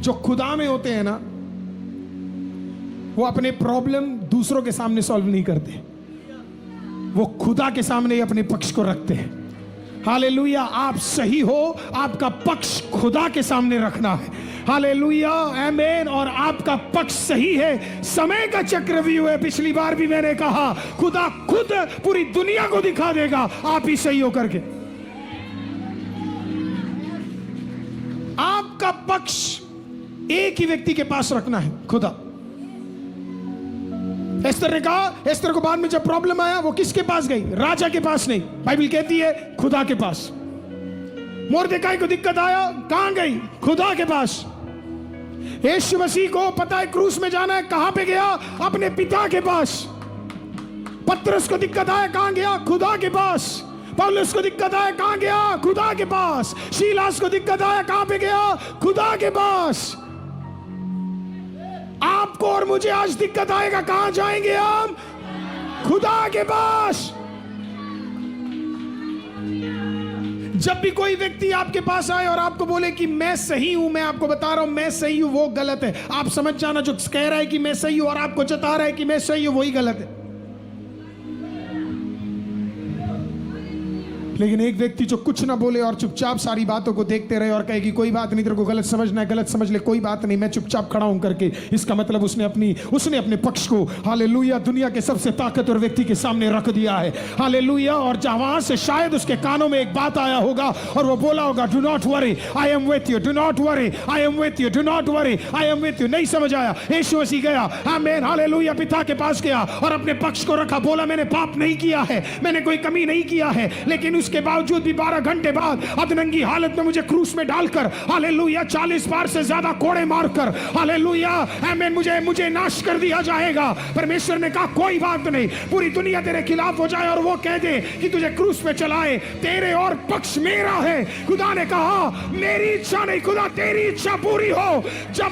जो खुदा में होते हैं ना, वो अपने प्रॉब्लम दूसरों के सामने सॉल्व नहीं करते, वो खुदा के सामने ही अपने पक्ष को रखते हैं। हालेलुया। आप सही हो, आपका पक्ष खुदा के सामने रखना है। हालेलुया, आमीन। और आपका पक्ष सही है, समय का चक्रव्यूह है। पिछली बार भी मैंने कहा, खुदा खुद पूरी दुनिया को दिखा देगा आप ही सही हो करके। आपका पक्ष एक ही व्यक्ति के पास रखना है, खुदा। एस्तर ने कहा, एस्तर को बाद में जब प्रॉब्लम आया, वो किसके पास गई? राजा के पास नहीं, बाइबल कहती है खुदा के पास। मोर्देकाई को दिक्कत आया, कहां गई? खुदा के पास। यीशु मसीह को पता है क्रूस में जाना है, कहां पे गया? अपने पिता के पास। पतरस को दिक्कत आया, कहां गया? खुदा के पास। पौलुस को दिक्कत आया, कहां गया? खुदा के पास। शीलास को दिक्कत आया, कहां पे गया? खुदा के पास। आपको और मुझे आज दिक्कत आएगा, कहां जाएंगे हम? खुदा के पास। जब भी कोई व्यक्ति आपके पास आए और आपको बोले कि मैं सही हूं, मैं आपको बता रहा हूं मैं सही हूं, वो गलत है। आप समझ जाना, जो कह रहा है कि मैं सही हूं और आपको जता रहा है कि मैं सही हूं, वही गलत है। लेकिन एक व्यक्ति जो कुछ ना बोले और चुपचाप सारी बातों को देखते रहे और कहे कि कोई बात नहीं, तेरे को गलत समझना है, गलत समझ ले, कोई बात नहीं, मैं चुपचाप खड़ा हूं करके, इसका मतलब उसने अपने पक्ष को, हालेलुया, दुनिया के सबसे ताकतवर व्यक्ति के सामने रख दिया है। हालेलुया। और वहां से शायद उसके कानों में एक बात आया होगा और वो बोला होगा, do not worry, I am with you, do not worry, I am with you, do not worry, I am with you. नहीं समझ आया, यीशु मसीह गया, आमीन, हालेलुया, पिता के पास गया और अपने पक्ष को रखा। बोला, मैंने पाप नहीं किया है, मैंने कोई कमी नहीं किया है, लेकिन उसके बावजूद भी 12 घंटे बाद अधनंगी हालत में मुझे क्रूस में डालकर, हालेलुया, 40 बार से ज्यादा कोड़े मारकर, हालेलुया, आमीन, मुझे नाश कर दिया जाएगा। परमेश्वर ने कहा, कोई बात नहीं, पूरी दुनिया तेरे खिलाफ हो जाए और वो कह दे कि तुझे क्रूस पे चलाए, तेरे और पक्ष मेरा है। खुदा ने कहा, मेरी इच्छा नहीं, खुदा तेरी इच्छा पूरी हो। जब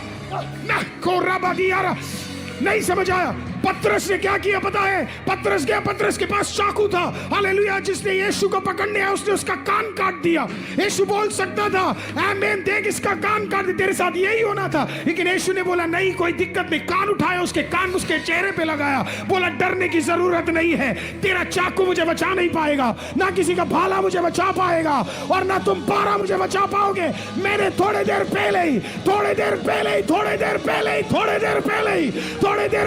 नहीं समझ आया, पतरस ने क्या किया पता है? पतरस गया, पतरस के पास चाकू था, हालेलुया, जिसने यीशु को पकड़ने आया उसने उसका कान काट दिया। यीशु बोल सकता था, आमीन, देख इसका कान काट दे, तेरे साथ यही होना था। लेकिन यीशु ने बोला, नहीं, कोई दिक्कत नहीं। कान उठाया, उसके कान उसके चेहरे पे लगाया, बोला, डरने की जरूरत नहीं है, तेरा चाकू मुझे बचा नहीं पाएगा, ना किसी का भाला मुझे बचा पाएगा और ना तुम पारा मुझे बचा पाओगे। मैंने थोड़ी देर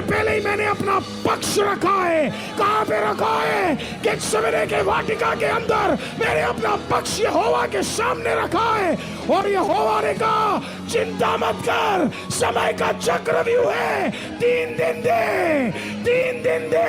पहले ही मैंने अपना पक्ष रखा है। कहां पे रखा है? गेत्सेमने के वाटिका के अंदर मैंने अपना पक्ष यहोवा के सामने रखा है। और यहोवा ने कहा, चिंता मत कर, समय का चक्रव्यूह है, 3 दिन दे, 3 दिन दे,